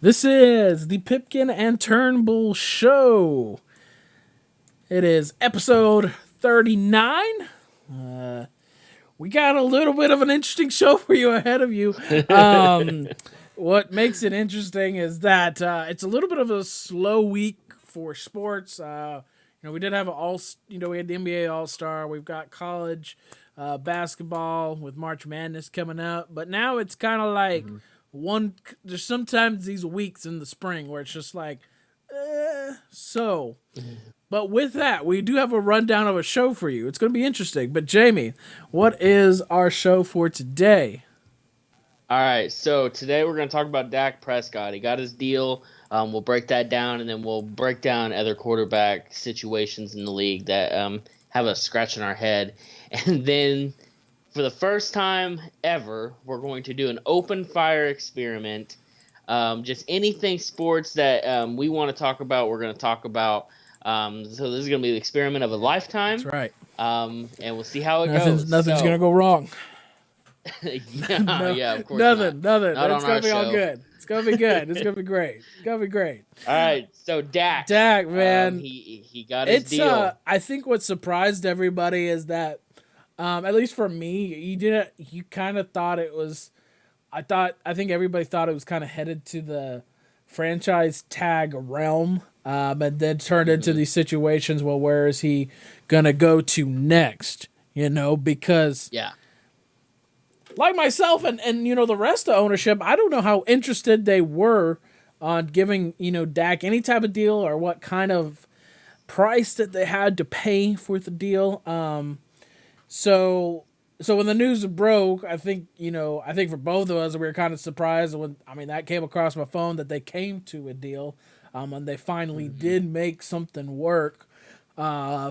This is the Pipkin and Turnbull Show. It is episode 39. We got a little bit of an interesting show for you ahead of you. What makes it interesting is that it's a little bit of a slow week for sports. We did have we had the NBA All Star. We've got college basketball with March Madness coming up, but now it's kind of like one. There's sometimes these weeks in the spring where it's just like, so. But with that, we do have a rundown of a show for you. It's going to be interesting. But Jamie, what is our show for today? All right, so today we're going to talk about Dak Prescott. He got his deal. We'll break that down, and then we'll break down other quarterback situations in the league that have us scratching our head. And then, for the first time ever, we're going to do an open fire experiment. Just anything sports that we want to talk about, we're going to talk about. So this is going to be the experiment of a That's lifetime, right. and we'll see how it Nothing's goes. nothing's gonna go wrong. Yeah, No, yeah, of course not. nothing. Not It's on gonna our be all show. good. It's gonna be good. It's gonna be great. It's gonna be great. All right, so Dak, Dak, man, he got his it's deal. I think what surprised everybody is that, at least for me, you didn't. You kind of thought it was. I think everybody thought it was kind of headed to the franchise tag realm, and then turned into Hmm. these situations. Well, where is he gonna go to next? Because Yeah, like myself and the rest of ownership, I don't know how interested they were on giving Dak any type of deal or what kind of price that they had to pay for the deal. So when the news broke, I think for both of us we were kind of surprised when that came across my phone that they came to a deal, and they finally hmm did make something work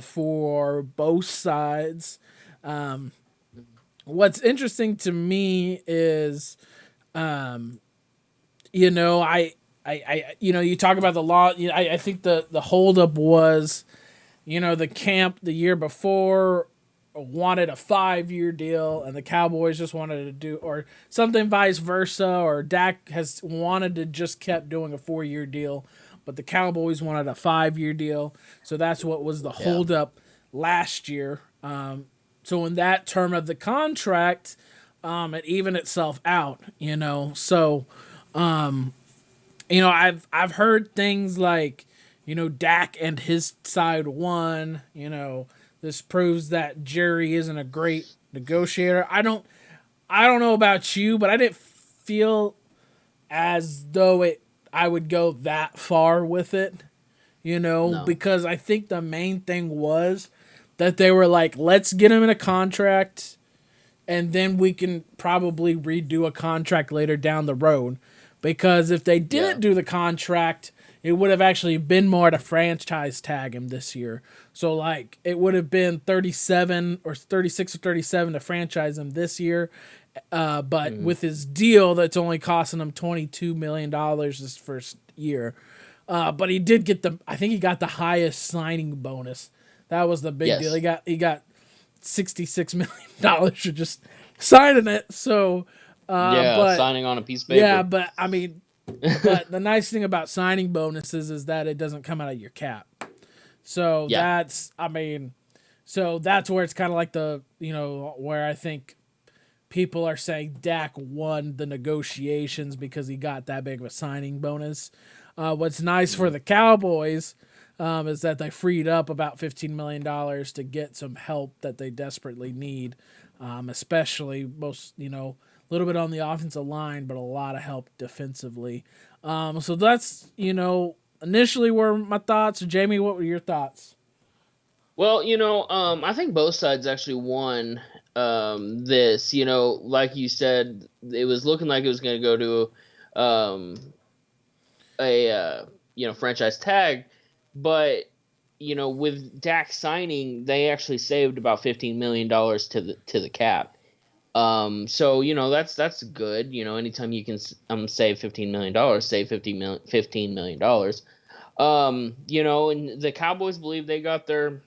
for both sides. What's interesting to me is, um, you know, you talk about the law. I think the holdup was, the camp the year before wanted a 5 year deal, and the Cowboys just wanted to do, or something vice versa, or Dak has wanted to just kept doing a 4 year deal, but the Cowboys wanted a 5 year deal. So that's what was the yeah, holdup last year. So in that term of the contract, it evened itself out. So I've heard things like, Dak and his side won. This proves that Jerry isn't a great negotiator. I don't know about you, but I didn't feel as though it I would go that far with it. no, Because I think the main thing was that they were like, let's get him in a contract, and then we can probably redo a contract later down the road. Because if they yeah, didn't do the contract, it would have actually been more to franchise tag him this year. So like it would have been 37 or 36 or 37 to franchise him this year. But hmm with his deal, that's only costing him $22 million this first year. But he did get I think he got the highest signing bonus. That was the big deal. yes, He got $66 million for just signing it. So, yeah, but signing on a piece of yeah, paper. but the nice thing about signing bonuses is that it doesn't come out of your cap. So Yeah, that's where it's kind of like where I think people are saying Dak won the negotiations because he got that big of a signing bonus. What's nice for hmm the Cowboys is that they freed up about $15 million to get some help that they desperately need, especially a little bit on the offensive line, but a lot of help defensively. So that's initially were my thoughts. Jamie, what were your thoughts? Well, I think both sides actually won this. Like you said, it was looking like it was going to go to a franchise tag, but with Dak signing, they actually saved about $15 million to the cap. So that's good. Anytime you can save $15 million, save $15 million. And the Cowboys believe they got their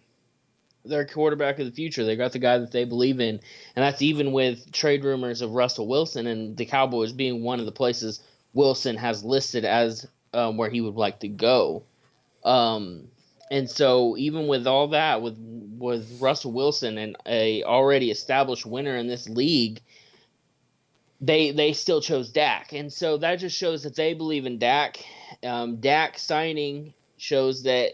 quarterback of the future. They got the guy that they believe in, and that's even with trade rumors of Russell Wilson and the Cowboys being one of the places Wilson has listed as where he would like to go. Um, and so even with all that, with Russell Wilson and a already established winner in this league, they still chose Dak, and so that just shows that they believe in Dak. Dak signing shows that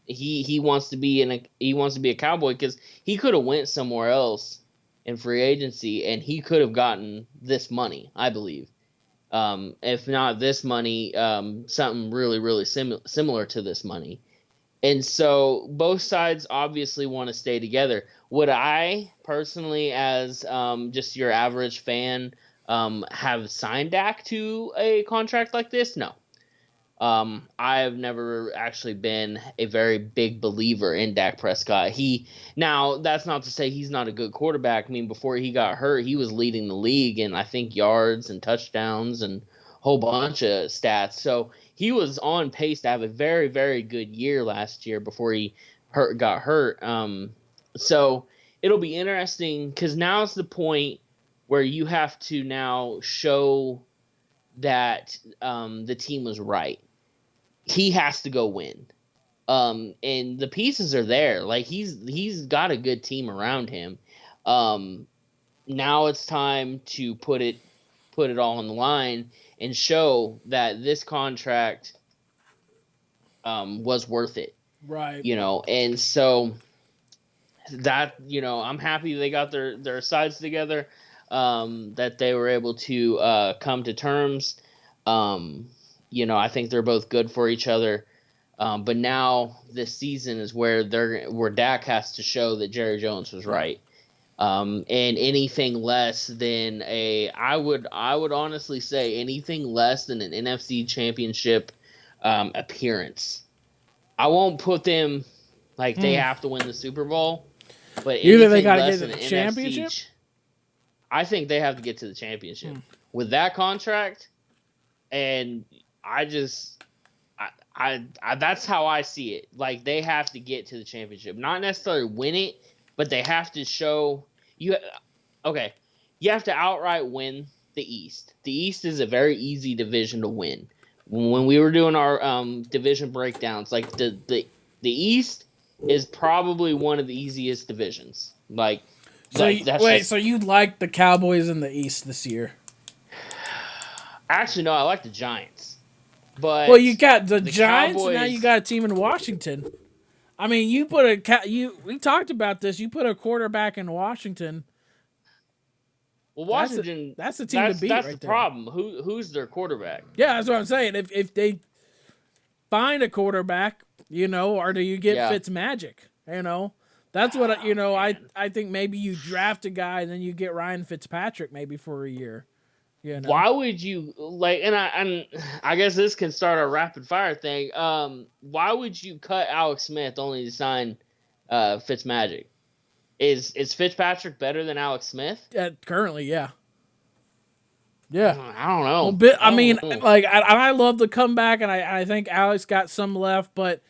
he wants to be a Cowboy, because he could have went somewhere else in free agency and he could have gotten this money, I believe. If not this money, something really really similar to this money. And so both sides obviously want to stay together. Would I personally, as just your average fan, have signed Dak to a contract like this? No. I have never actually been a very big believer in Dak Prescott. Now that's not to say he's not a good quarterback. I mean, before he got hurt, he was leading the league in, I think, yards and touchdowns and a whole bunch of stats. So he was on pace to have a very, very good year last year before he got hurt. So it'll be interesting, because now it's the point where you have to now show that the team was right. He has to go win. And the pieces are there. Like, he's got a good team around him. Now it's time to put it all on the line and show that this contract was worth it. Right. And so that, I'm happy they got their sides together, that they were able to come to terms. I think they're both good for each other. But now this season is where Dak has to show that Jerry Jones was right. And anything less than I would honestly say anything less than an NFC Championship appearance. I won't put them like they have to win the Super Bowl, but You think they anything got to less get than to the an championship? NFC, I think they have to get to the championship with that contract. And I just, I that's how I see it. Like, they have to get to the championship, not necessarily win it, but they have to show you. Okay, you have to outright win the East. The East is a very easy division to win. When we were doing our division breakdowns, like the East is probably one of the easiest divisions. So That's wait, just so you like the Cowboys in the East this year? actually no. I like the Giants, Well, but you got the the Giants, and now Cowboys. you got a team in Washington. I mean, we talked about this. You put a quarterback in Washington. Well, That's a, Washington. that's the team to beat That's the right there. problem. Who's their quarterback? Yeah, that's what I'm saying. If they find a quarterback, or do you get Yeah. Fitzmagic? That's what Man. I think maybe you draft a guy and then you get Ryan Fitzpatrick maybe for a year. Why would you like? And I guess this can start a rapid fire thing. Why would you cut Alex Smith only to sign Fitzmagic? Is Fitzpatrick better than Alex Smith? Currently, yeah. Yeah. I don't Well, know. I mean, like, I love the comeback, and I think Alex got some left, but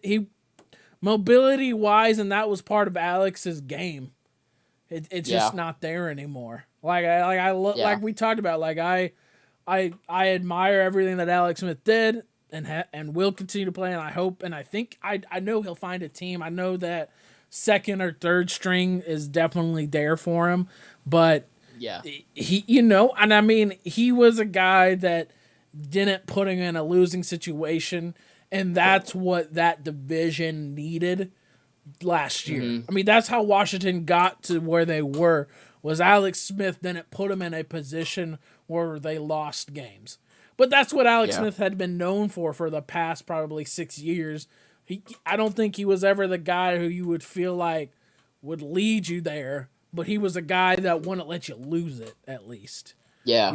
he mobility wise, and that was part of Alex's game. It's just not there anymore. Like we talked about. Like I admire everything that Alex Smith did and will continue to play, and I hope and I think I know he'll find a team. I know that second or third string is definitely there for him, but Yeah. and I mean, he was a guy that didn't put him in a losing situation, and that's what that division needed last year. Mm-hmm. I mean, that's how Washington got to where they were. Was Alex Smith didn't put them in a position where they lost games. But that's what Alex Smith had been known for the past probably 6 years. I don't think he was ever the guy who you would feel like would lead you there, but he was a guy that wouldn't let you lose it, at least. Yeah.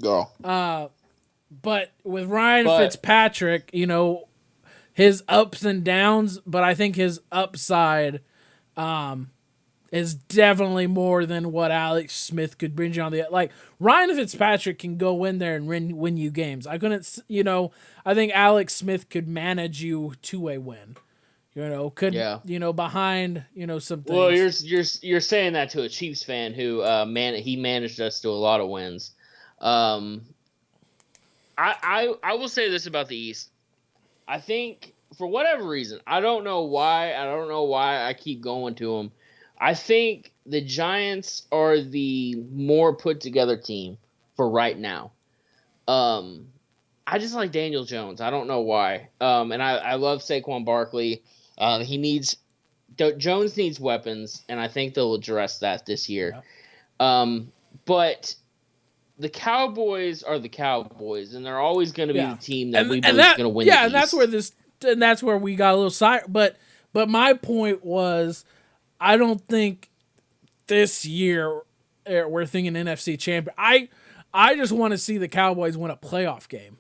Girl. But with Ryan Fitzpatrick, his ups and downs, but I think his upside is definitely more than what Alex Smith could bring you on the like. Ryan Fitzpatrick can go in there and win you games. I think Alex Smith could manage you to a win. Behind some things. Well, you're saying that to a Chiefs fan who he managed us to a lot of wins. Um, I will say this about the East. I think for whatever reason, I don't know why. I don't know why I keep going to them. I think the Giants are the more put together team for right now. Um, I just like Daniel Jones. I don't know why. And I love Saquon Barkley. He needs Jones needs weapons, and I think they'll address that this year. Yeah. But the Cowboys are the Cowboys, and they're always going to be the Yeah. team that we And believe is that going to win the yeah, and East. that's where we got a little side, but my point was I don't think this year we're thinking NFC champion. I just want to see the Cowboys win a playoff game.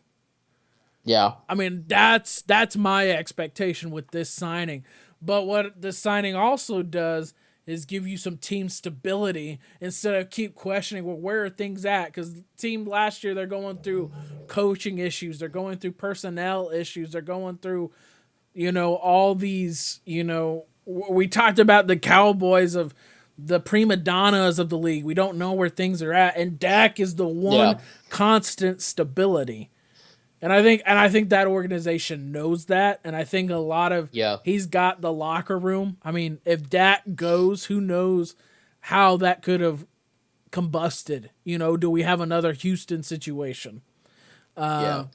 Yeah, I mean, that's my expectation with this signing. But what this signing also does is give you some team stability instead of keep questioning, well, where are things at? Because the team last year, they're going through coaching issues, they're going through personnel issues, they're going through, all these, we talked about the Cowboys of the prima donnas of the league. We don't know where things are at, and Dak is the one yeah, constant stability. And I think that organization knows that, and I think a lot of yeah, he's got the locker room. I mean, if Dak goes, who knows how that could have combusted? Do we have another Houston situation? yeah,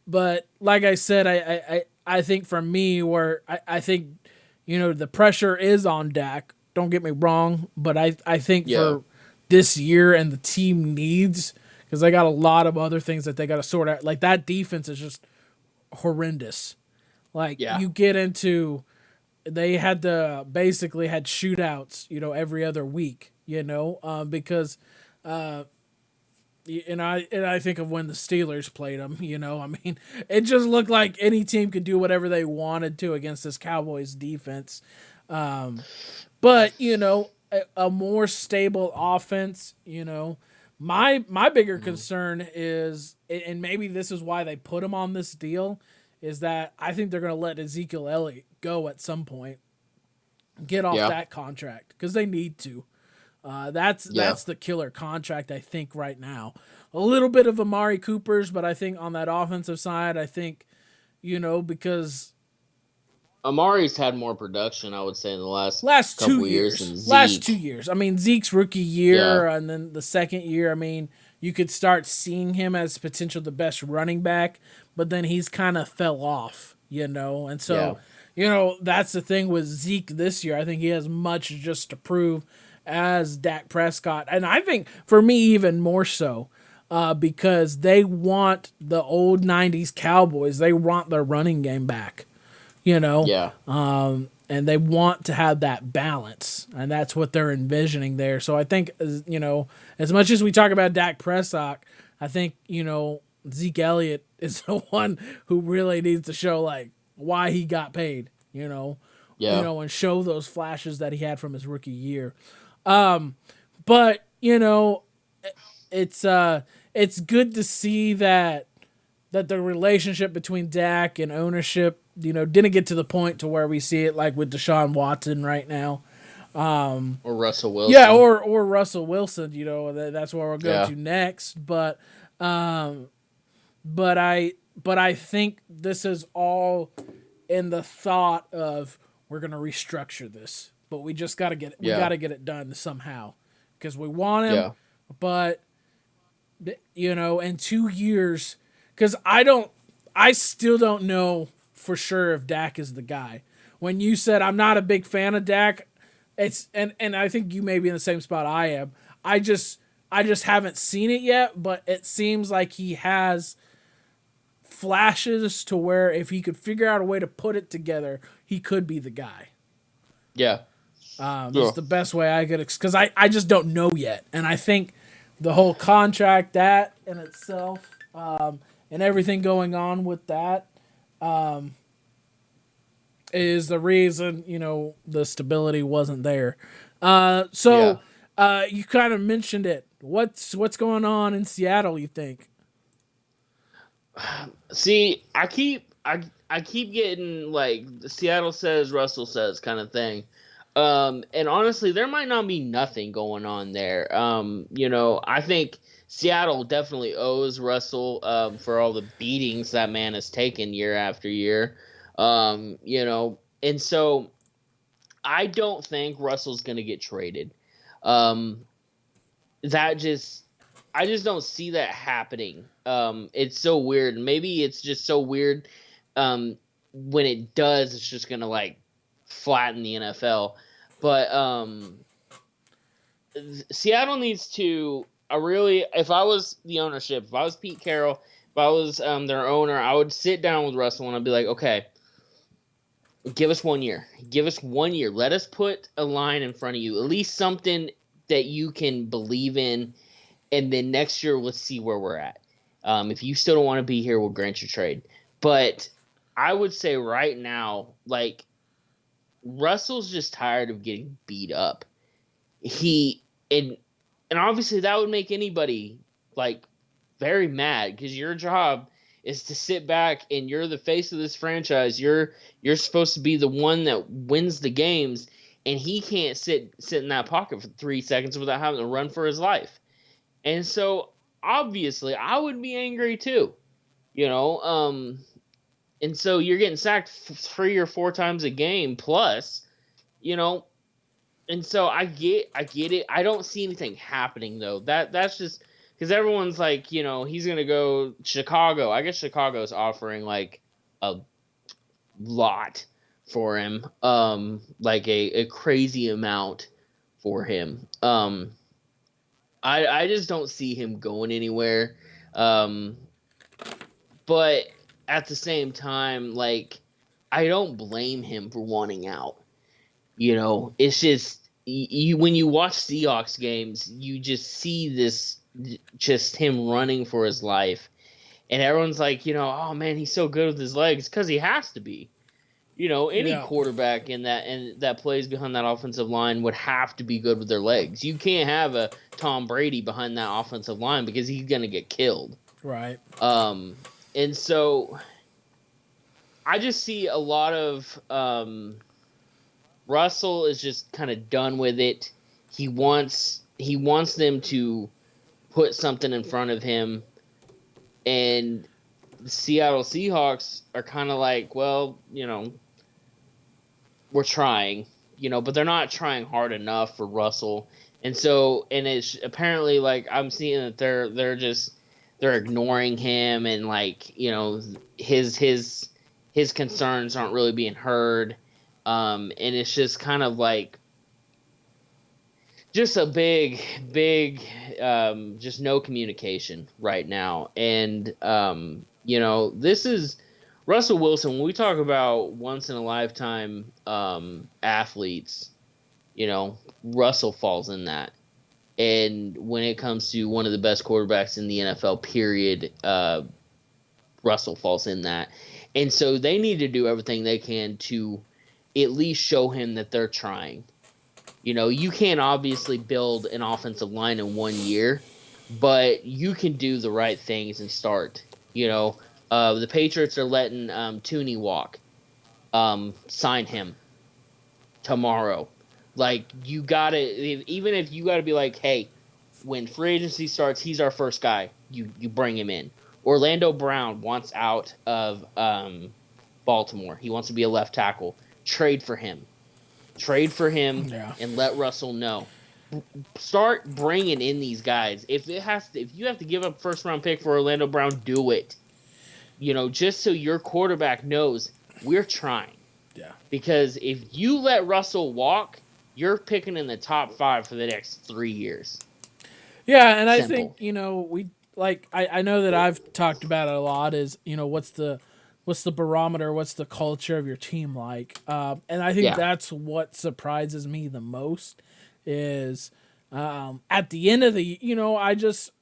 But like I said, I think for me, where I think the pressure is on Dak. Don't get me wrong, but I think yeah, for this year and the team needs, because they got a lot of other things that they got to sort out. Like that defense is just horrendous. Like yeah, you get into, they had to basically had shootouts, every other week, because and I think of when the Steelers played them. I mean, it just looked like any team could do whatever they wanted to against this Cowboys defense. But a more stable offense. My bigger concern is, and maybe this is why they put him on this deal, is that I think they're going to let Ezekiel Elliott go at some point, get off yeah, that contract because they need to. That's yeah. that's the killer contract I think right now. A little bit of Amari Cooper's, but I think on that offensive side, I think because Amari's had more production, I would say, in the last last two couple of years years, than last two Zeke. years. I mean, Zeke's rookie Yeah, year, and then the second year. I mean, you could start seeing him as potential the best running back, but then he's kind of fell off, and yeah, so that's the thing with Zeke this year. I think he has much just to prove as Dak Prescott, and I think for me even more so. Because they want the old '90s Cowboys, they want their running game back, you know, yeah, and they want to have that balance, and that's what they're envisioning there. So I think, as much as we talk about Dak Prescott, I think Zeke Elliott is the one who really needs to show like why he got paid, yeah, and show those flashes that he had from his rookie year. But it's good to see that the relationship between Dak and ownership, didn't get to the point to where we see it like with Deshaun Watson right now. or Russell Yeah, Wilson. or Russell Wilson. That's where we'll go Yeah, to next. But I think this is all in the thought of we're gonna restructure this, but we just yeah, gotta get it done somehow because we want him, yeah, but in 2 years, because I still don't know for sure if Dak is the guy. When you said I'm not a big fan of Dak, and I think you may be in the same spot I am. I just haven't seen it yet, but it seems like he has flashes to where if he could figure out a way to put it together, he could be the guy. yeah, Is yeah, the best way I could, because I just don't know yet, and I think the whole contract that in itself, and everything going on with that, is the reason the stability wasn't there. yeah. So you kind of mentioned it. What's going on in Seattle? You think? See, I keep getting like Seattle says, Russell says kind of thing. And honestly, there might not be nothing going on there. I think Seattle definitely owes Russell for all the beatings that man has taken year after year. And so I don't think Russell's going to get traded. Um, that just I just don't see that happening. It's so weird. Maybe it's just so weird. Um, when it does, it's just gonna like flatten the NFL. But Seattle needs to. I really, if I was the ownership, if I was Pete Carroll, if I was their owner, I would sit down with Russell and I'd be like, okay, give us 1 year. Give us 1 year. Let us put a line in front of you, at least something that you can believe in, and then next year let's see where we're at. If you still don't want to be here, we'll grant your trade. But I would say right now, like Russell's just tired of getting beat up. He and obviously that would make anybody like very mad because your job is to sit back and you're the face of this franchise. You're supposed to be the one that wins the games, and he can't sit in that pocket for 3 seconds without having to run for his life. And so obviously I would be angry too, you know. And so you're getting sacked 3 or 4 times a game plus, you know. And so I get it. I don't see anything happening though. That's just because everyone's like, he's gonna go Chicago. I guess Chicago's offering like a lot for him, like a crazy amount for him. I just don't see him going anywhere. Um, but at the same time, like I don't blame him for wanting out. It's just you when you watch Seahawks games, you just see this just him running for his life, and everyone's like, oh man, he's so good with his legs because he has to be. Any Yeah. quarterback that plays behind that offensive line would have to be good with their legs. You can't have a Tom Brady behind that offensive line because he's gonna get killed. Right. Um, and so I just see a lot of Russell is just kind of done with it. He wants them to put something in front of him, and the Seattle Seahawks are kind of like, well, we're trying, but they're not trying hard enough for Russell. And it's apparently like I'm seeing that they're ignoring him, and like, his concerns aren't really being heard. And it's just kind of like just a big just no communication right now. And this is Russell Wilson. When we talk about once in a lifetime athletes, Russell falls in that. And when it comes to one of the best quarterbacks in the NFL, period, Russell falls in that. And so they need to do everything they can to at least show him that they're trying. You can't obviously build an offensive line in 1 year, but you can do the right things and start. The Patriots are letting Tooney walk. Sign him tomorrow. Like, you gotta, even if you gotta be like, hey, when free agency starts, he's our first guy. You bring him in. Orlando Brown wants out of Baltimore. He wants to be a left tackle. Trade for him. Yeah. And let Russell know. Start bringing in these guys. If you have to give up first round pick for Orlando Brown, do it. Just so your quarterback knows we're trying. Yeah. Because if you let Russell walk, you're picking in the top 5 for the next 3 years. Yeah, and I Simple. think we like I know that I've talked about it a lot. Is what's the barometer? What's the culture of your team like? And I think Yeah. that's what surprises me the most. Is at the end of the I just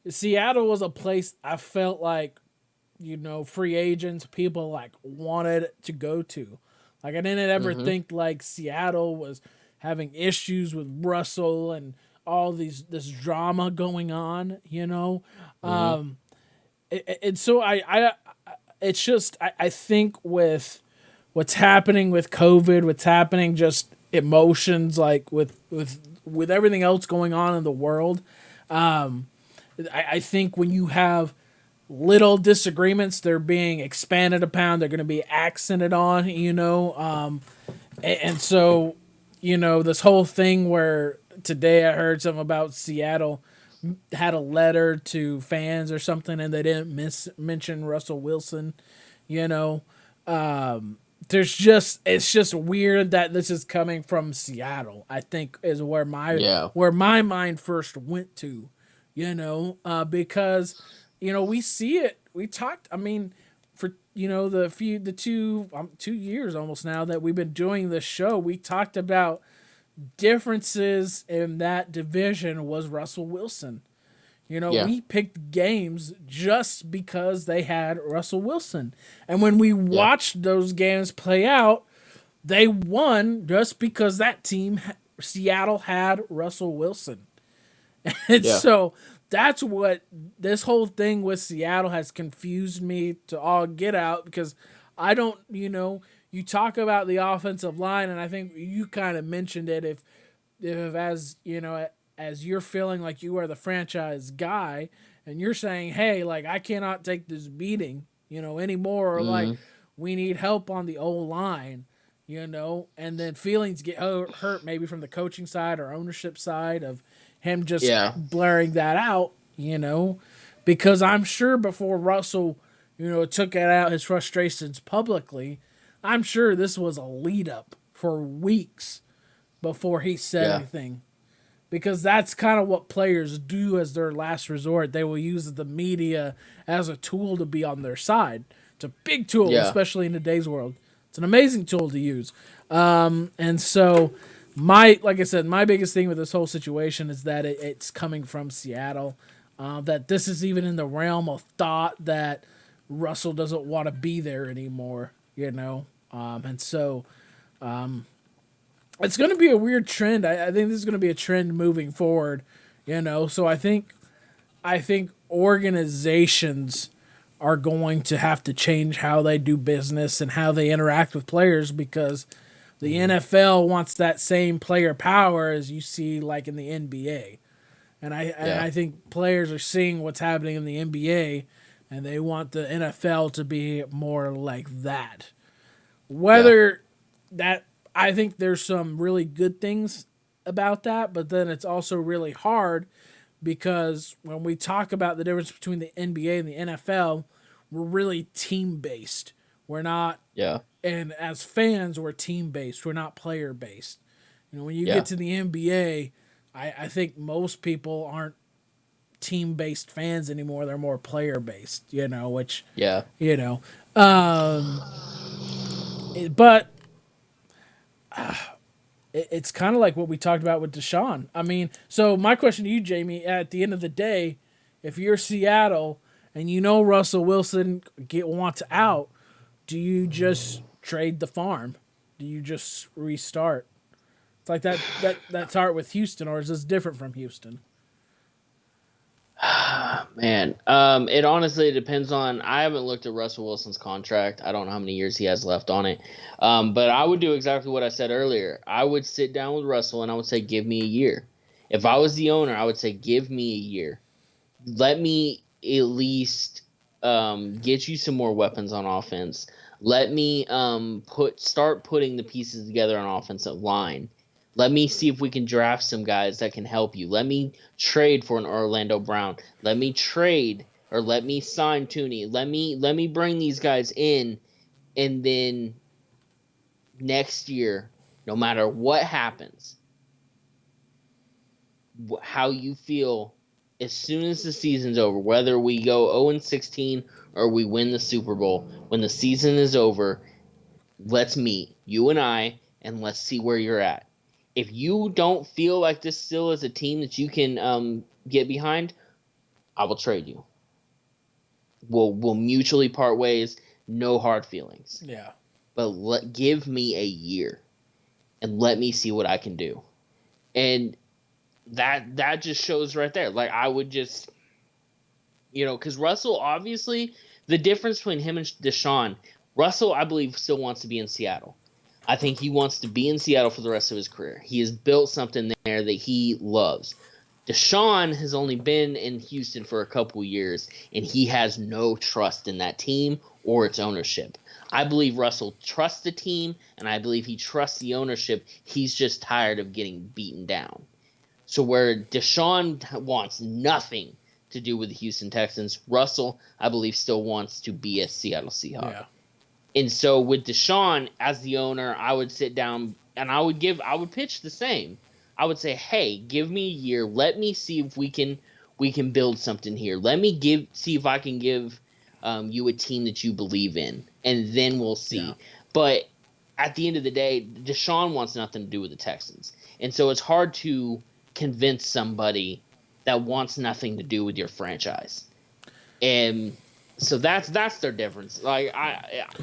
Seattle was a place I felt like free agents people like wanted to go to. Like I didn't ever Mm-hmm. think like Seattle was having issues with Russell and all this drama going on. Mm-hmm. And so I it's just I think with what's happening with COVID, what's happening just emotions like with everything else going on in the world, I think when you have little disagreements, they're being expanded upon. They're going to be accented on, and so, this whole thing where today I heard something about Seattle had a letter to fans or something, and they didn't mention Russell Wilson. You know, it's just weird that this is coming from Seattle. I think is Yeah. where my mind first went to, because we see it. We talked. I mean, for the 2 years almost now that we've been doing this show, we talked about differences in that division was Russell Wilson. Yeah. We picked games just because they had Russell Wilson. And when we Yeah. watched those games play out, they won just because that team, Seattle, had Russell Wilson. And Yeah. so that's what this whole thing with Seattle has confused me to all get out because I don't, you talk about the offensive line, and I think you kind of mentioned it. If as as you're feeling like you are the franchise guy, and you're saying, hey, like I cannot take this beating, anymore, or like Mm-hmm. we need help on the O line, and then feelings get hurt maybe from the coaching side or ownership side of him just Yeah. blaring that out, because I'm sure before Russell, took it out his frustrations publicly, I'm sure this was a lead up for weeks before he said Yeah. anything. Because that's kind of what players do as their last resort. They will use the media as a tool to be on their side. It's a big tool, Yeah. especially in today's world. It's an amazing tool to use. And so, like I said, my biggest thing with this whole situation is that it's coming from Seattle. That this is even in the realm of thought that Russell doesn't want to be there anymore. And so it's going to be a weird trend. I think this is going to be a trend moving forward. So I think organizations are going to have to change how they do business and how they interact with players because the NFL wants that same player power as you see like in the NBA. And I think players are seeing what's happening in the NBA and they want the NFL to be more like that. Whether that I think there's some really good things about that, but then it's also really hard because when we talk about the difference between the NBA and the NFL, we're really team based. We're not, Yeah. and as fans, we're team based. We're not player based. When you Yeah. get to the NBA, I think most people aren't team based fans anymore. They're more player based, which, Yeah. um, but it's kind of like what we talked about with Deshaun. I mean, so my question to you, Jamie, at the end of the day, if you're Seattle and Russell Wilson wants out, do you just trade the farm? Do you just restart? It's like that start with Houston, or is this different from Houston? Man, it honestly depends on. I haven't looked at Russell Wilson's contract. I don't know how many years he has left on it. But I would do exactly what I said earlier. I would sit down with Russell and I would say, give me a year. If I was the owner, I would say, give me a year. Let me at least get you some more weapons on offense. Let me start putting the pieces together on offensive line. Let me see if we can draft some guys that can help you. Let me trade for an Orlando Brown. Let me trade or let me sign Tooney. Let me bring these guys in, and then next year, no matter what happens, how you feel as soon as the season's over, whether we go 0-16 or we win the Super Bowl, when the season is over, let's meet, you and I, and let's see where you're at. If you don't feel like this still is a team that you can get behind, I will trade you. We'll mutually part ways, no hard feelings. Yeah. But give me a year and let me see what I can do. And that just shows right there. Like I would just, because Russell, obviously, the difference between him and Deshaun, Russell, I believe, still wants to be in Seattle. I think he wants to be in Seattle for the rest of his career. He has built something there that he loves. Deshaun has only been in Houston for a couple years, and he has no trust in that team or its ownership. I believe Russell trusts the team, and I believe he trusts the ownership. He's just tired of getting beaten down. So where Deshaun wants nothing to do with the Houston Texans, Russell, I believe, still wants to be a Seattle Seahawk. Yeah. And so with Deshaun as the owner, I would sit down and I would pitch the same. I would say, hey, give me a year. Let me see if we can build something here. Let me see if I can give you a team that you believe in, and then we'll see. Yeah. But at the end of the day, Deshaun wants nothing to do with the Texans, and so it's hard to convince somebody that wants nothing to do with your franchise. And so that's their difference. Like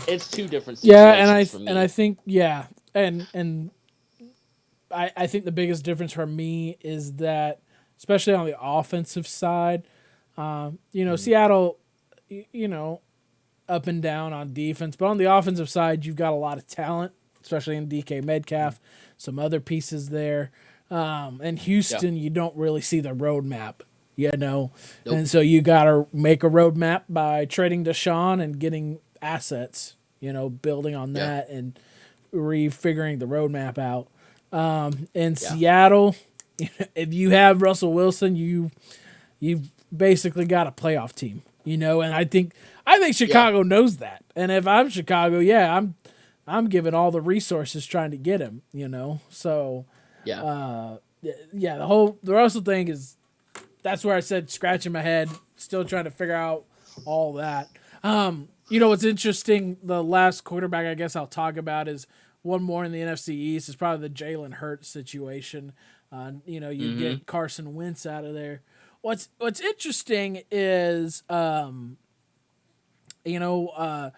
it's two different Yeah, situations for me. and I think and I think the biggest difference for me is that, especially on the offensive side, Seattle, up and down on defense, but on the offensive side, you've got a lot of talent, especially in DK Metcalf, some other pieces there. And Houston, you don't really see the roadmap, Nope. and so you got to make a roadmap by trading Deshaun and getting assets, building on that and refiguring the roadmap out. In Seattle, if you have Russell Wilson, you've basically got a playoff team, and I think Chicago knows that. And if I'm Chicago, I'm giving all the resources trying to get him, So the Russell thing is, that's where I said scratching my head, still trying to figure out all that. What's interesting, the last quarterback I guess I'll talk about is one more in the NFC East is probably the Jalen Hurts situation. You get Carson Wentz out of there. What's interesting is, listening to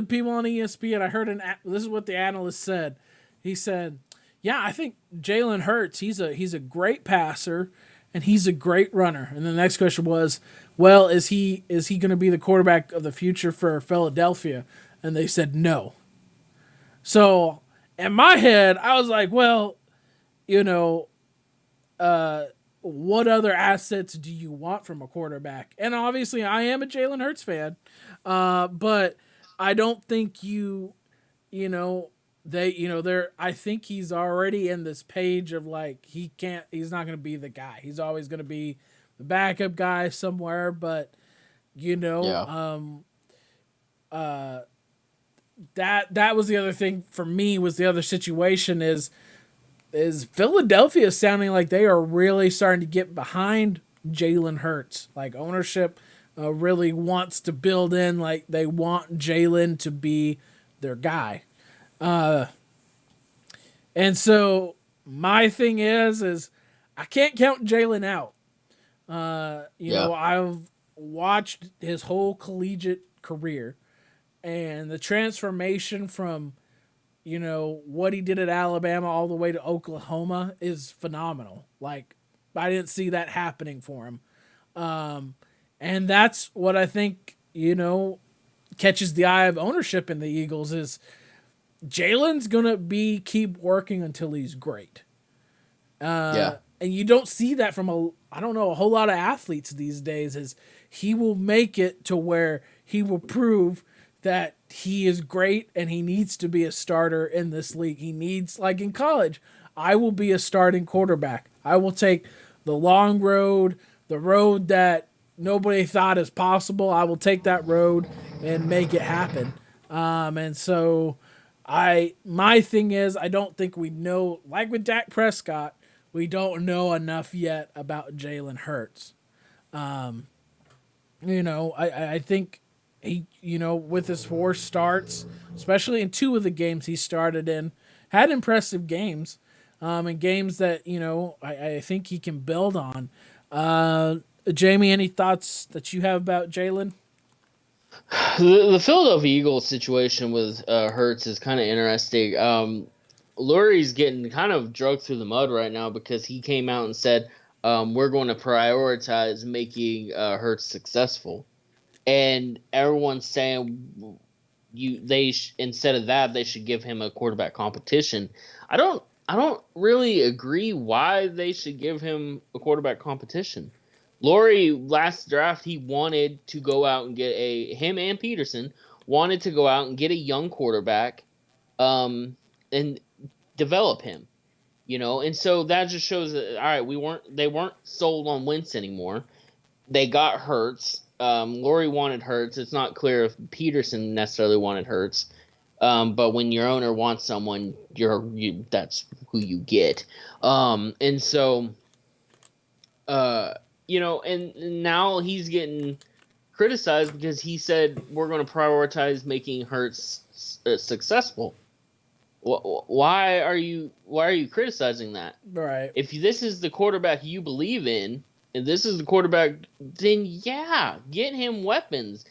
people on ESPN, I heard this is what the analyst said. He said, "Yeah, I think Jalen Hurts. He's a great passer, and he's a great runner." And the next question was, "Well, is he going to be the quarterback of the future for Philadelphia?" And they said no. So in my head, I was like, well, what other assets do you want from a quarterback? And obviously, I am a Jalen Hurts fan, but I don't think they're. I think he's already in this page of like he's not going to be the guy. He's always going to be the backup guy somewhere, but that was the other thing for me. Was the other situation is Philadelphia sounding like they are really starting to get behind Jalen Hurts. Like ownership really wants to build in, like they want Jalen to be their guy. And so my thing is I can't count Jalen out. I've watched his whole collegiate career, and the transformation from what he did at Alabama all the way to Oklahoma is phenomenal. Like, I didn't see that happening for him. And that's what I think, catches the eye of ownership in the Eagles is Jalen's going to keep working until he's great. And you don't see that from a whole lot of athletes these days. Is he will make it to where he will prove that he is great and he needs to be a starter in this league. He needs, like in college, I will be a starting quarterback. I will take the long road, the road that nobody thought is possible. I will take that road and make it happen. And so my thing is, I don't think we know, like with Dak Prescott, we don't know enough yet about Jalen Hurts. I think he, with his 4 starts, especially in 2 of the games he started in, had impressive games, and games that, I think he can build on. Jamie, any thoughts that you have about Jalen? The Philadelphia Eagles situation with Hurts is kind of interesting. Lurie's getting kind of drugged through the mud right now because he came out and said, we're going to prioritize making Hurts successful. And everyone's saying instead of that, they should give him a quarterback competition. I don't I don't really agree why they should give him a quarterback competition. Laurie last draft he wanted to go out and get him and Peterson wanted to go out and get a young quarterback, and develop him. And so that just shows that all right, they weren't sold on Wentz anymore. They got Hurts. Laurie wanted Hurts. It's not clear if Peterson necessarily wanted Hurts. But when your owner wants someone, that's who you get. And so, and now he's getting criticized because he said we're going to prioritize making Hurts successful. Why are you criticizing that? Right. If this is the quarterback you believe in, and this is the quarterback, then yeah, get him weapons.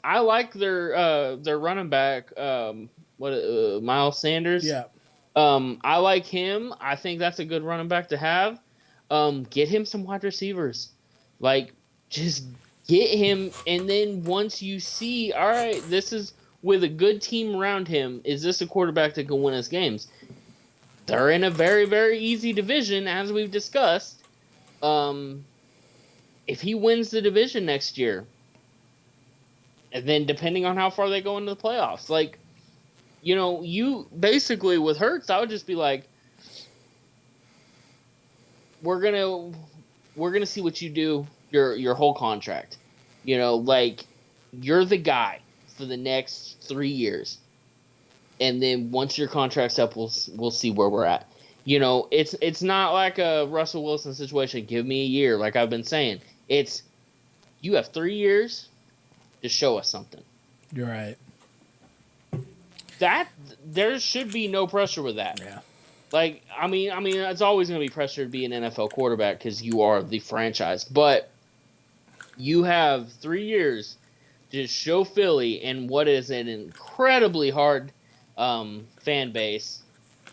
I like their running back, Miles Sanders. Yeah. I like him. I think that's a good running back to have. Get him some wide receivers. Like, just get him, and then once you see, all right, this is with a good team around him, is this a quarterback that can win us games? They're in a very, very easy division, as we've discussed. If he wins the division next year, and then depending on how far they go into the playoffs, like, you basically with Hurts, I would just be like, we're gonna see what you do your whole contract. Like, you're the guy for the next 3 years, and then once your contract's up, we'll see where we're at. It's not like a Russell Wilson situation. Give me a year, like I've been saying. It's you have 3 years to show us something. You're right. That there should be no pressure with that. Yeah. Like, I mean, it's always going to be pressure to be an NFL quarterback because you are the franchise. But you have 3 years to show Philly and what is an incredibly hard fan base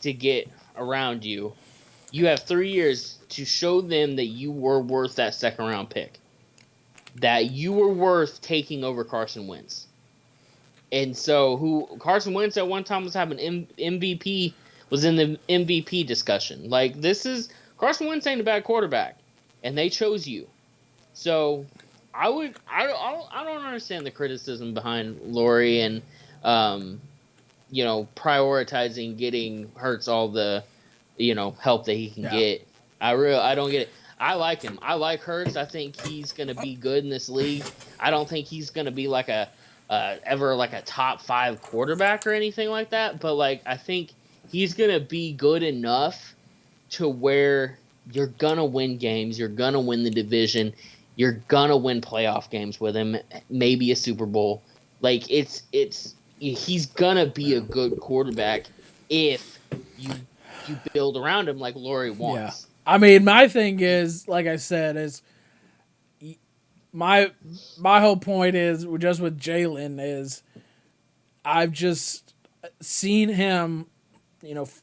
to get around you. You have 3 years to show them that you were worth that second round pick, that you were worth taking over Carson Wentz. And so, Carson Wentz at one time was having MVP, was in the MVP discussion. Like, Carson Wentz ain't a bad quarterback, and they chose you. So I don't understand the criticism behind Laurie and prioritizing getting Hurts all the help that he can get. I don't get it. I like him. I like Hurts. I think he's gonna be good in this league. I don't think he's gonna be like ever like a top 5 quarterback or anything like that. But like, I think he's gonna be good enough to where you're gonna win games. You're gonna win the division. You're gonna win playoff games with him. Maybe a Super Bowl. Like, he's gonna be a good quarterback if you build around him like Laurie wants. Yeah. I mean, my thing is, like I said, is my whole point is just with Jalen is I've just seen him,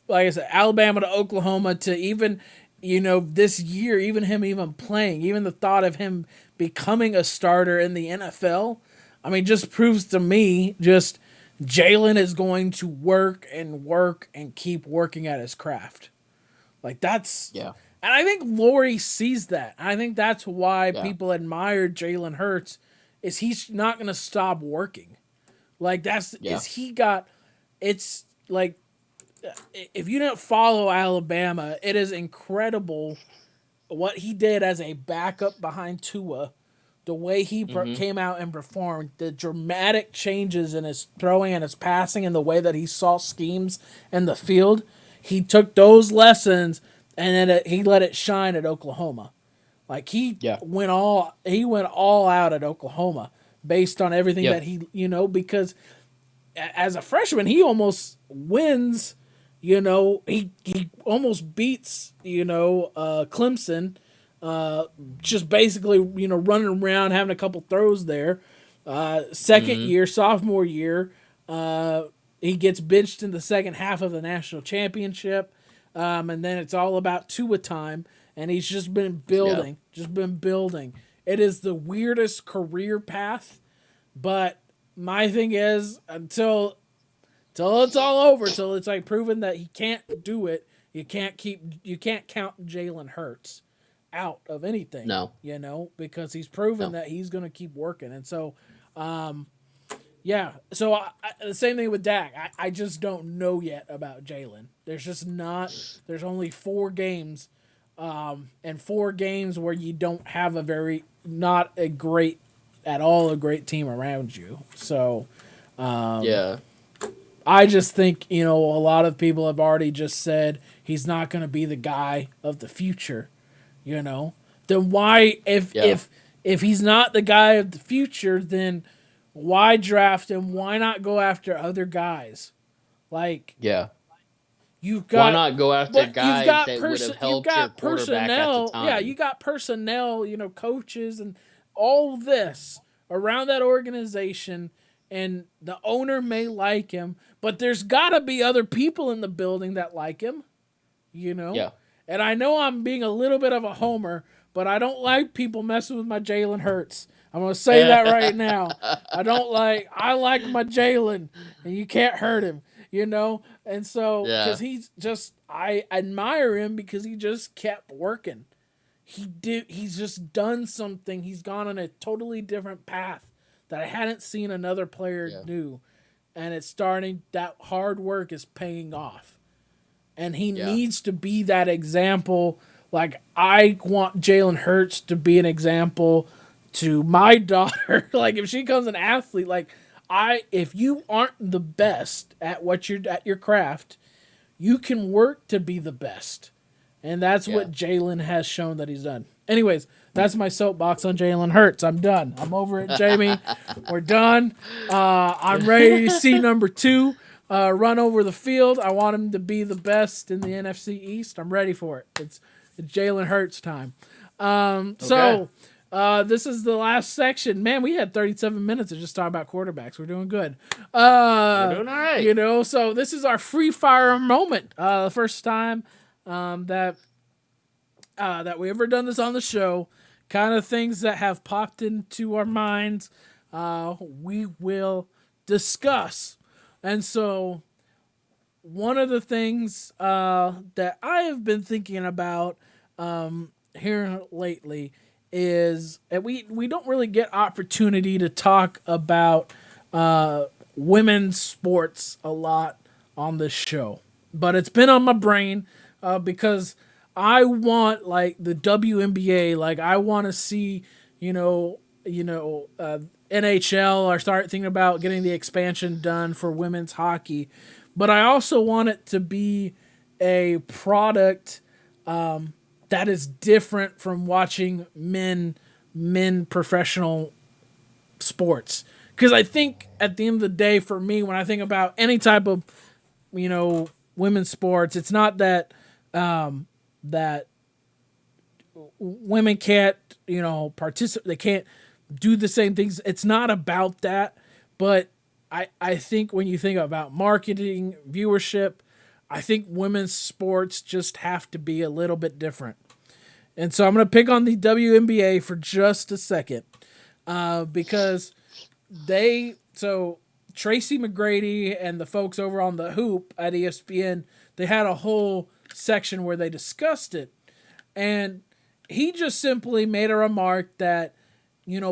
like I said, Alabama to Oklahoma to even, this year, even playing, even the thought of him becoming a starter in the NFL, I mean, just proves to me just Jalen is going to work and keep working at his craft. Like, that's... Yeah. And I think Laurie sees that. I think that's why people admire Jalen Hurts, is he's not going to stop working. Like, it's like, if you didn't follow Alabama, it is incredible what he did as a backup behind Tua, the way he came out and performed, the dramatic changes in his throwing and his passing and the way that he saw schemes in the field. He took those lessons and then he let it shine at Oklahoma. Like, he went all out at Oklahoma based on everything that he, because as a freshman, he almost wins, he almost beats, Clemson, just basically, running around, having a couple throws there. Second year, sophomore year, he gets benched in the second half of the national championship. And then it's all about Tua time, and he's just been building, It is the weirdest career path, but my thing is, until it's all over, till it's like proven that he can't do it, You can't count Jalen Hurts out of anything, No. because he's proven No. that he's going to keep working. And so, yeah. So the same thing with Dak. I just don't know yet about Jalen. There's just not. There's only 4 games, and 4 games where you don't have not a great at all a great team around you. So Yeah. I just think a lot of people have already just said he's not going to be the guy of the future. Then why Yeah. if he's not the guy of the future, then why draft him? Why not go after other guys? Like Yeah. you've Why got, not go after but guys that would have you've helped your got quarterback at the personnel. Yeah, time? you got personnel. Coaches and all this around that organization, and the owner may like him, but there's got to be other people in the building that like him. Yeah. And I know I'm being a little bit of a homer, but I don't like people messing with my Jalen Hurts. I'm gonna say that right now. I like my Jalen, and you can't hurt him. And so, Yeah. because I admire him because he just kept working. He's just done something. He's gone on a totally different path that I hadn't seen another player Yeah. do, and it's starting. That hard work is paying off, and he Yeah. needs to be that example. Like I want Jalen Hurts to be an example to my daughter. Like if she becomes an athlete, if you aren't the best at at your craft, you can work to be the best, and that's Yeah. what Jalen has shown that he's done. Anyways, that's my soapbox on Jalen Hurts. I'm done. I'm over it, Jamie. We're done. I'm ready to see number 2 run over the field. I want him to be the best in the NFC East. I'm ready for it. It's Jalen Hurts time. So this is the last section. Man, we had 37 minutes to just talk about quarterbacks. We're doing good. We're doing all right. So this is our free fire moment. The first time that we ever done this on the show. Kind of things that have popped into our minds. We will discuss. And so one of the things that I have been thinking about here lately is that we don't really get opportunity to talk about women's sports a lot on this show, but it's been on my brain because I want like the WNBA, like I want to see NHL or start thinking about getting the expansion done for women's hockey, but I also want it to be a product that is different from watching men professional sports. Because I think at the end of the day, for me, when I think about any type of women's sports, it's not that that women can't participate. They can't do the same things. It's not about that. But I think when you think about marketing, viewership, I think women's sports just have to be a little bit different. And so I'm going to pick on the WNBA for just a second because Tracy McGrady and the folks over on the Hoop at ESPN, they had a whole section where they discussed it. And he just simply made a remark that,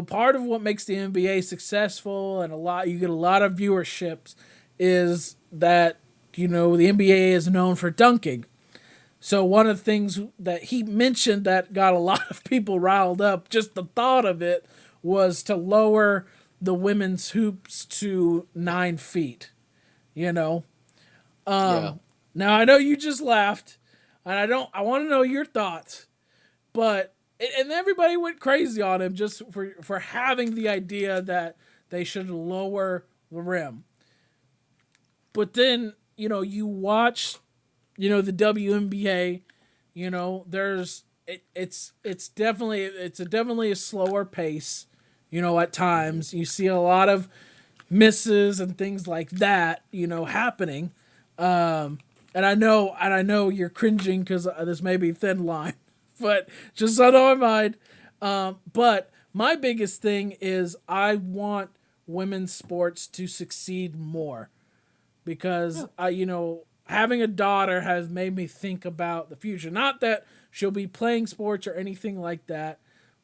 part of what makes the NBA successful and you get a lot of viewerships is that, the NBA is known for dunking. So one of the things that he mentioned that got a lot of people riled up, just the thought of it, was to lower the women's hoops to 9 feet. Yeah. Now I know you just laughed, and I want to know your thoughts, but and everybody went crazy on him just for having the idea that they should lower the rim. But then you watch the WNBA, it's definitely a slower pace, at times. You see a lot of misses and things like that, happening. And I know you're cringing because this may be thin line, but just out of my mind. But my biggest thing is I want women's sports to succeed more because having a daughter has made me think about the future. Not that she'll be playing sports or anything like that,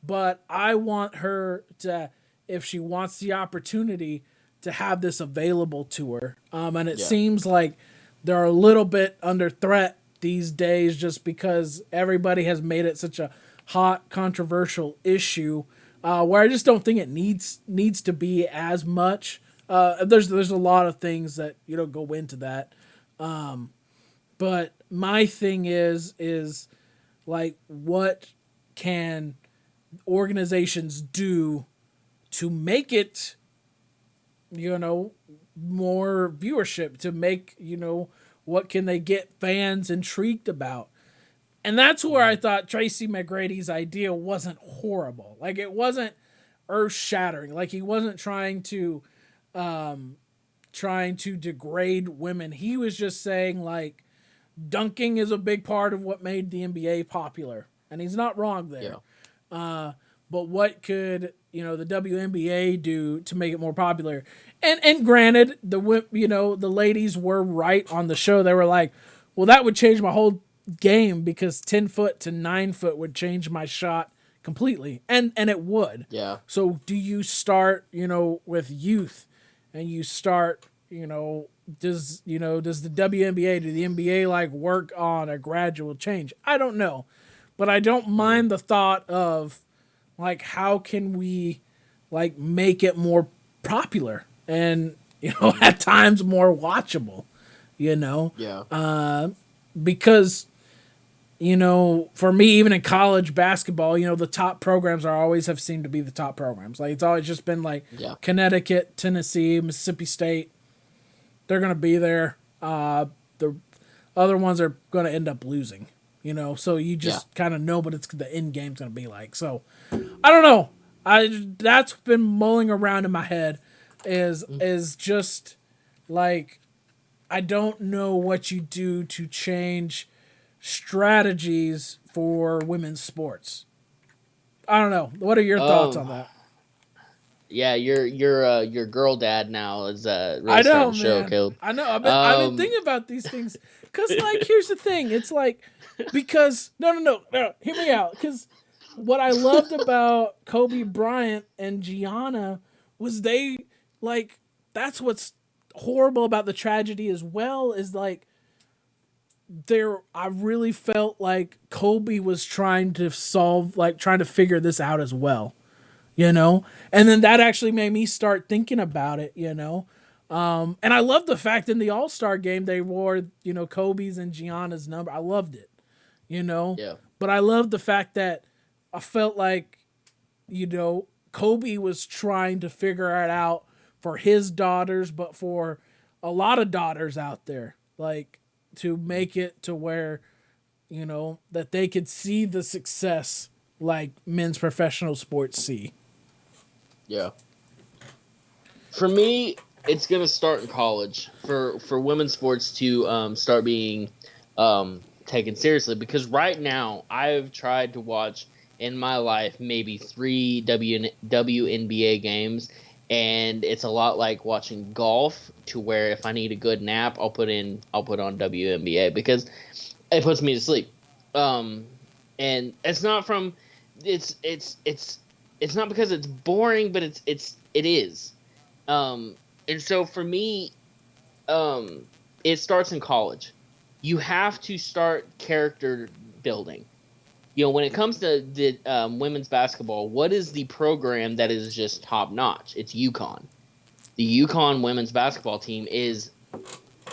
but I want her to, if she wants the opportunity, to have this available to her. And it seems like they're a little bit under threat these days just because everybody has made it such a hot, controversial issue where I just don't think it needs to be as much. There's a lot of things that go into that. But my thing is like, what can organizations do to make it, more viewership, to make, what can they get fans intrigued about? And that's where I thought Tracy McGrady's idea wasn't horrible. Like, it wasn't earth shattering. Like, he wasn't trying to degrade women. He was just saying, like, dunking is a big part of what made the NBA popular. And he's not wrong there. But what could, the WNBA do to make it more popular? And granted, the ladies were right on the show. They were like, well, that would change my whole game because 10 foot to 9 foot would change my shot completely. And it would. Yeah. So do you start, with youth, and you start, does the WNBA, do the NBA like work on a gradual change? I don't know. But I don't mind the thought of, like, how can we, like, make it more popular and, at times more watchable, Yeah. because, for me, even in college basketball, the top programs always have seemed to be the top programs. Like, it's always just been, like, Connecticut, Tennessee, Mississippi State. They're going to be there. The other ones are going to end up losing. So you just kind of know what the end game's going to be like. So, I don't know. That's been mulling around in my head is just, like, I don't know what you do to change strategies for women's sports. I don't know. What are your thoughts on that? Yeah, your girl dad now is really I know, starting to show, man. Caleb. I know. I've been thinking about these things because, like, here's the thing. It's like, because no, hear me out. Because what I loved about Kobe Bryant and Gianna was they, like, that's what's horrible about the tragedy as well, is like, I really felt like Kobe was trying to figure this out as well, and then that actually made me start thinking about it, and I love the fact in the All-Star game they wore, Kobe's and Gianna's number. I loved it, Yeah. but I loved the fact that I felt like, Kobe was trying to figure it out for his daughters, but for a lot of daughters out there, like, to make it to where, that they could see the success like men's professional sports see. Yeah. For me, it's gonna start in college for women's sports to start being taken seriously, because right now I've tried to watch in my life maybe 3 WNBA games, and it's a lot like watching golf, to where if I need a good nap, I'll put on WNBA because it puts me to sleep. And it's not because it's boring, but it is. And so for me, it starts in college. You have to start character building. When it comes to the women's basketball, what is the program that is just top notch? It's UConn. The UConn women's basketball team is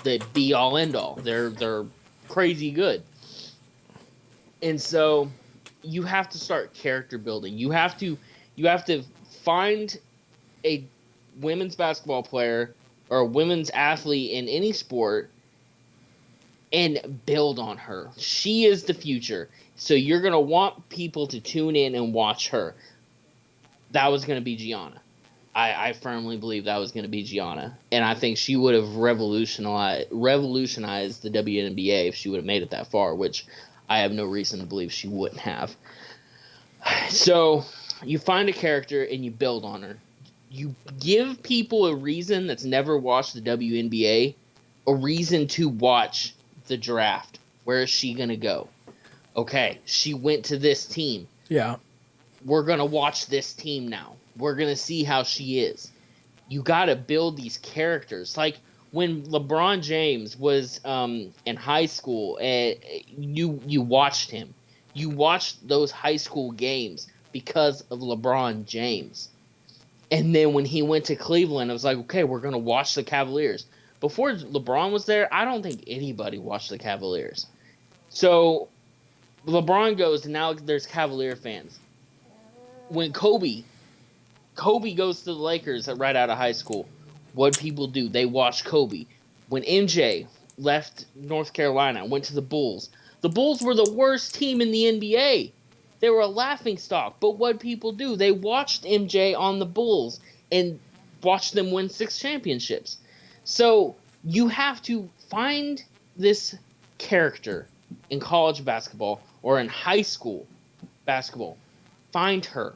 the be all end all. They're crazy good. And so you have to start character building. You have to find a women's basketball player or a women's athlete in any sport and build on her. She is the future. So you're going to want people to tune in and watch her. That was going to be Gianna. I firmly believe that was going to be Gianna. And I think she would have revolutionized the WNBA if she would have made it that far, which I have no reason to believe she wouldn't have. So you find a character and you build on her. You give people a reason that's never watched the WNBA, a reason to watch the draft. Where is she going to go? Okay, she went to this team. Yeah. We're going to watch this team now. We're going to see how she is. You got to build these characters. Like when LeBron James was in high school, you watched him. You watched those high school games because of LeBron James. And then when he went to Cleveland, it was like, okay, we're going to watch the Cavaliers. Before LeBron was there, I don't think anybody watched the Cavaliers. So LeBron goes, and now there's Cavalier fans. When Kobe goes to the Lakers right out of high school, what people do, they watch Kobe. When MJ left North Carolina, went to the Bulls were the worst team in the NBA. They were a laughingstock. But what people do, they watched MJ on the Bulls and watched them win 6 championships. So you have to find this character in college basketball or in high school basketball. Find her,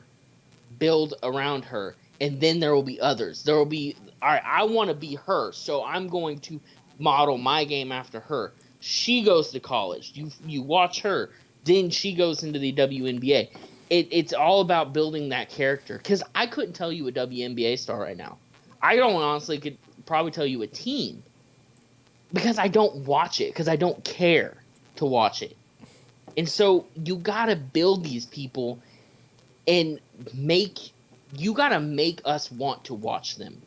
build around her, and then there will be others. There will be, all right, I want to be her, so I'm going to model my game after her. She goes to college. You watch her. Then she goes into the WNBA. It's all about building that character. Because I couldn't tell you a WNBA star right now. I don't honestly could probably tell you a team. Because I don't watch it. Because I don't care to watch it. And so you got to build these people and you got to make us want to watch them.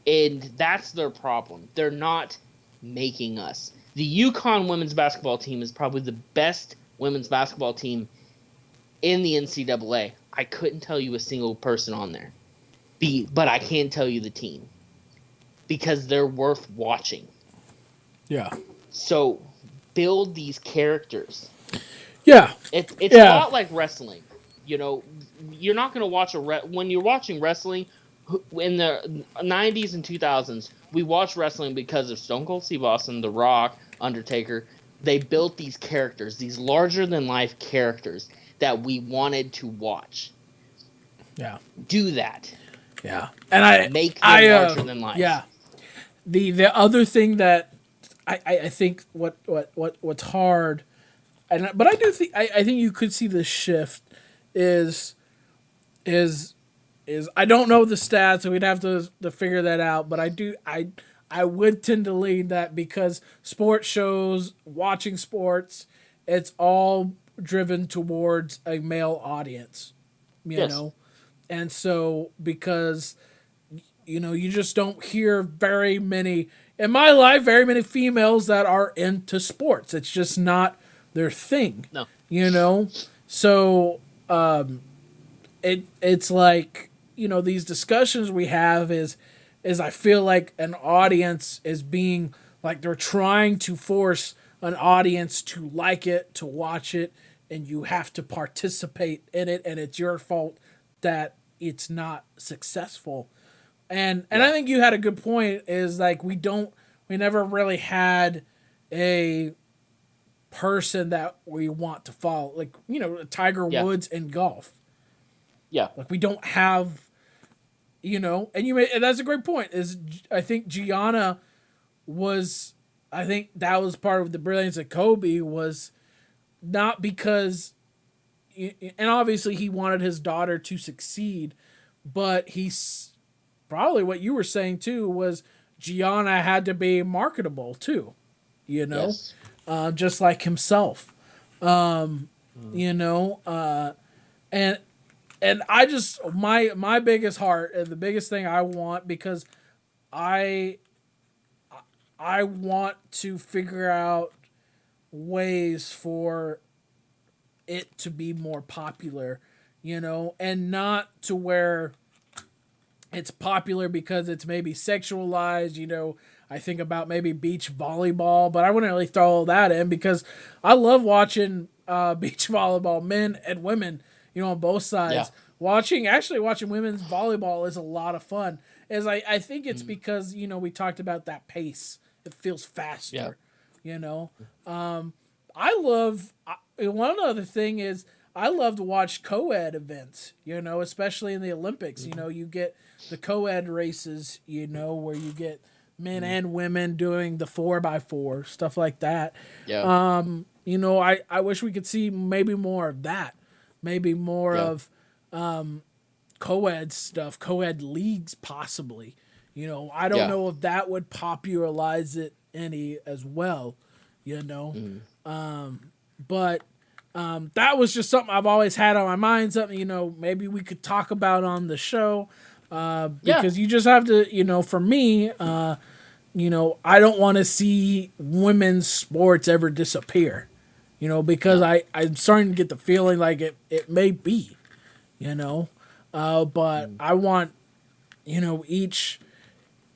And that's their problem. They're not making us. The UConn women's basketball team is probably the best women's basketball team in the NCAA. I couldn't tell you a single person on there. But I can tell you the team. Because they're worth watching. Yeah. So build these characters. Yeah. It's a lot like wrestling. You know, you're not going to watch when you're watching wrestling in the 90s and 2000s, we watched wrestling because of Stone Cold Steve Austin, The Rock, Undertaker. They built these characters, these larger-than-life characters that we wanted to watch. Yeah. Do that. Yeah. And make them larger than life. Yeah. The other thing that I think what's hard, but I do think I think you could see the shift is I don't know the stats, so we'd have to figure that out. But I would tend to lean that because sports shows, watching sports, it's all driven towards a male audience, you know, and so because you just don't hear very many in my life, very many females that are into sports. It's just not their thing, So it's like. These discussions we have is I feel like an audience is being like they're trying to force an audience to like it, to watch it, and you have to participate in it, and it's your fault that it's not successful. And I think you had a good point is like we never really had a person that we want to follow, like Tiger Woods in golf. Yeah. Like we don't have and and that's a great point. Is I think Gianna I think that was part of the brilliance of Kobe was not because, and obviously he wanted his daughter to succeed, but he's probably what you were saying too was Gianna had to be marketable too, Yes. Just like himself, and. And I just my biggest heart and the biggest thing I want because I want to figure out ways for it to be more popular, and not to where it's popular because it's maybe sexualized, I think about maybe beach volleyball, but I wouldn't really throw all that in because I love watching beach volleyball, men and women, on both sides. Yeah. Watching women's volleyball is a lot of fun. I think it's because, we talked about that pace. It feels faster, I love, one other thing is I love to watch co-ed events, especially in the Olympics. You get the co-ed races, where you get men and women doing the 4x4 stuff like that. Yeah. I wish we could see maybe more of that, maybe more Yeah. of co-ed stuff, co-ed leagues possibly. I don't Yeah. know if that would popularize it any as well. Mm. But that was just something I've always had on my mind. Something maybe we could talk about on the show. Yeah. Because you just have to, for me, I don't want to see women's sports ever disappear. Because No. I'm starting to get the feeling like it may be, but Mm. I want,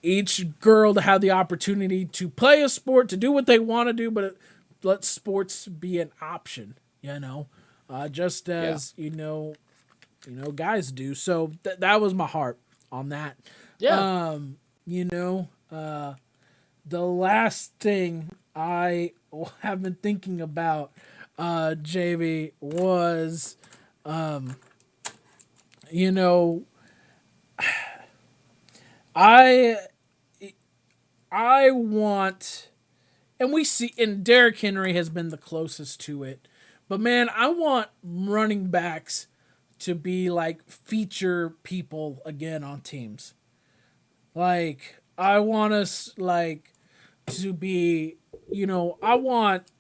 each girl to have the opportunity to play a sport, to do what they want to do, but let sports be an option, just Yeah. as, guys do. So that was my heart on that. Yeah. You know, the last thing I have been thinking about, JB, was, you know, I I want, and we see, and Derrick Henry has been the closest to it, but man, I want running backs to be like feature people again on teams. Like I want us like to be, I want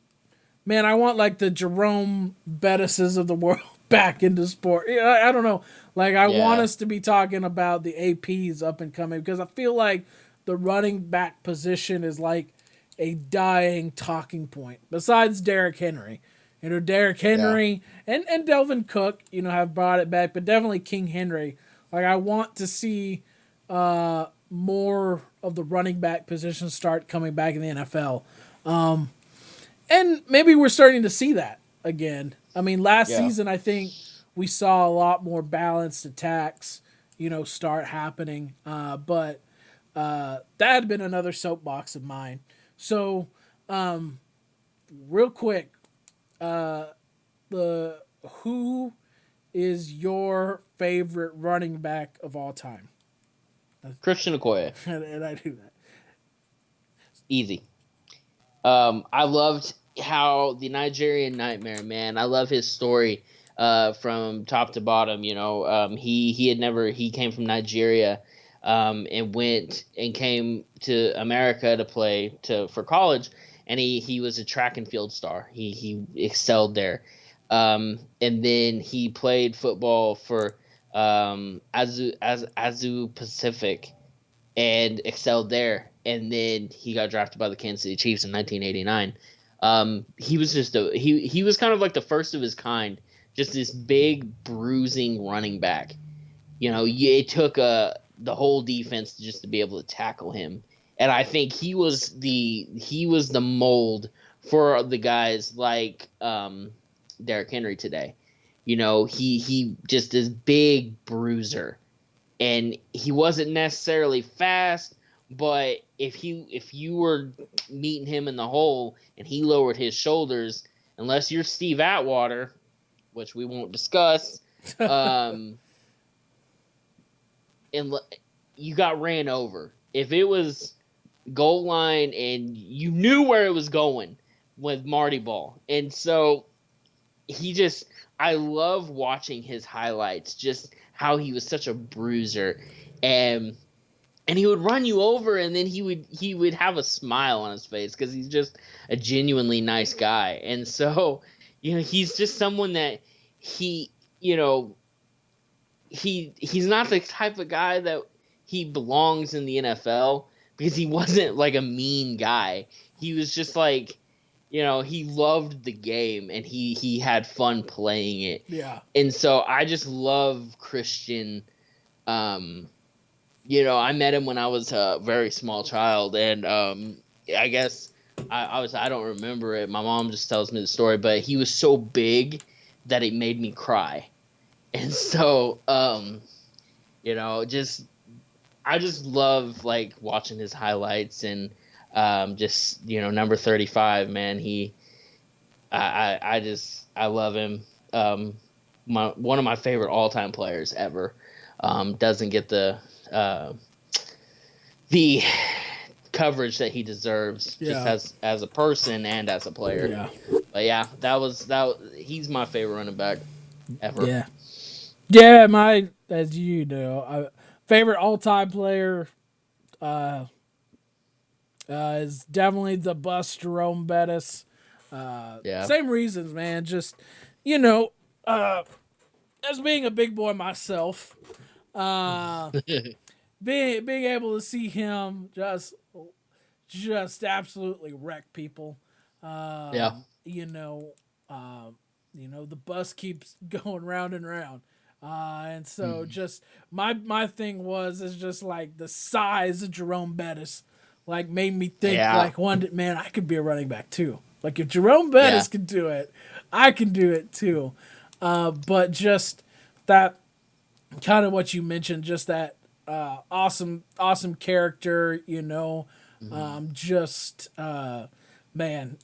like the Jerome Bettises of the world back into sport. I don't know. Like I want Yeah. us to be talking about the APs up and coming because I feel like the running back position is like a dying talking point. Besides Derrick Henry, Derrick Yeah. Henry and Delvin Cook, have brought it back, but definitely King Henry. Like I want to see more of the running back position start coming back in the NFL. And maybe we're starting to see that again. I mean, last Yeah. season, I think we saw a lot more balanced attacks, start happening. But that had been another soapbox of mine. So, real quick, the who is your favorite running back of all time? Christian Okoye. And I do that. Easy. I loved how the Nigerian Nightmare, man. I love his story from top to bottom. He came from Nigeria and went and came to America to play for college, and he was a track and field star. He excelled there, and then he played football for Azu Pacific and excelled there. And then he got drafted by the Kansas City Chiefs in 1989. He was he was kind of like the first of his kind, just this big bruising running back. It took the whole defense just to be able to tackle him, and I think he was the mold for the guys like Derrick Henry today. He just this big bruiser, and he wasn't necessarily fast, but if you were meeting him in the hole and he lowered his shoulders, unless you're Steve Atwater, which we won't discuss, and you got ran over. If it was goal line and you knew where it was going with Marty Ball, and so I love watching his highlights, just how he was such a bruiser, and he would run you over, and then he would have a smile on his face because he's just a genuinely nice guy. And so he's just someone that he you know he's not the type of guy that he belongs in the NFL, because he wasn't like a mean guy. He was just like, he loved the game, and he had fun playing it. Yeah. And so I just love Christian. I met him when I was a very small child, and I guess I don't remember it. My mom just tells me the story, but he was so big that it made me cry. And so just I just love like watching his highlights, and just number 35, man. I love him. One of my favorite all-time players ever. Doesn't get the coverage that he deserves, just Yeah. as a person and as a player. Yeah. But yeah, he's my favorite running back ever. Yeah. Yeah, my as you know, favorite all-time player uh, is definitely the bus Jerome Bettis. Yeah. Same reasons, man. Just you know, uh, as being a big boy myself, uh, being able to see him just absolutely wreck people. Yeah. You know, the bus keeps going round and round. And so Mhm. just my thing is just like the size of Jerome Bettis, like made me think Yeah. like man, I could be a running back too. Like if Jerome Yeah. Bettis could do it, I can do it too. But just that kind of what you mentioned, just that awesome character, Mhm. just man,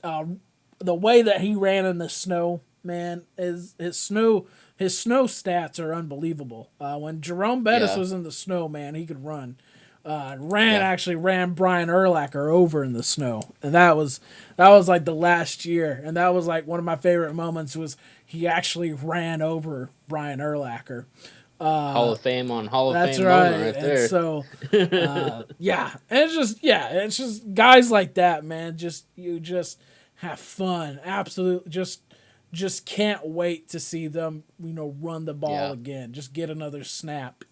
the way that he ran in the snow, man, is his snow stats are unbelievable. When Jerome Bettis Yeah. was in the snow, man, he could run. Yeah. Actually ran Brian Urlacher over in the snow, and that was like the last year, and that was like one of my favorite moments was he actually ran over Brian Urlacher. Hall of Fame on Hall of That's Fame moment right. right And there. so, yeah, and it's just guys like that, man. You just have fun. Absolutely, just can't wait to see them, run the ball Yeah. again. Just get another snap.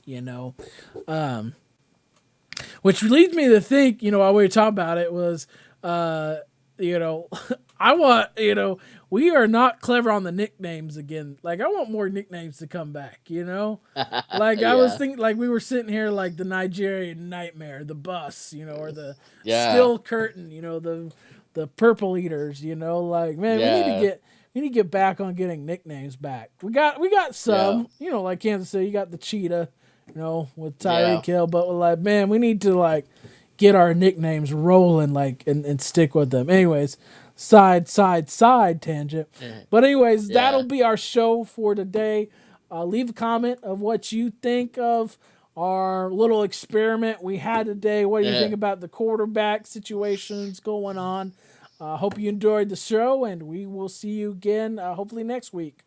Which leads me to think, while we were talking about it was, you know, I want, we are not clever on the nicknames again. Like, I want more nicknames to come back. Like, I was Yeah. thinking, like, we were sitting here, like, the Nigerian Nightmare, the Bus, or the Yeah. Steel Curtain, the Purple Eaters, like, man, Yeah. we need to get back on getting nicknames back. We got Yeah. some, like Kansas City, you got the Cheetah, with Yeah. Tyreek Hill, but like, man, we need to like get our nicknames rolling, like, and stick with them. Anyways, side tangent. But anyways, that'll Yeah. be our show for today. Leave a comment of what you think of our little experiment we had today. What do you think Yeah. about the quarterback situations going on? Hope you enjoyed the show, and we will see you again hopefully next week.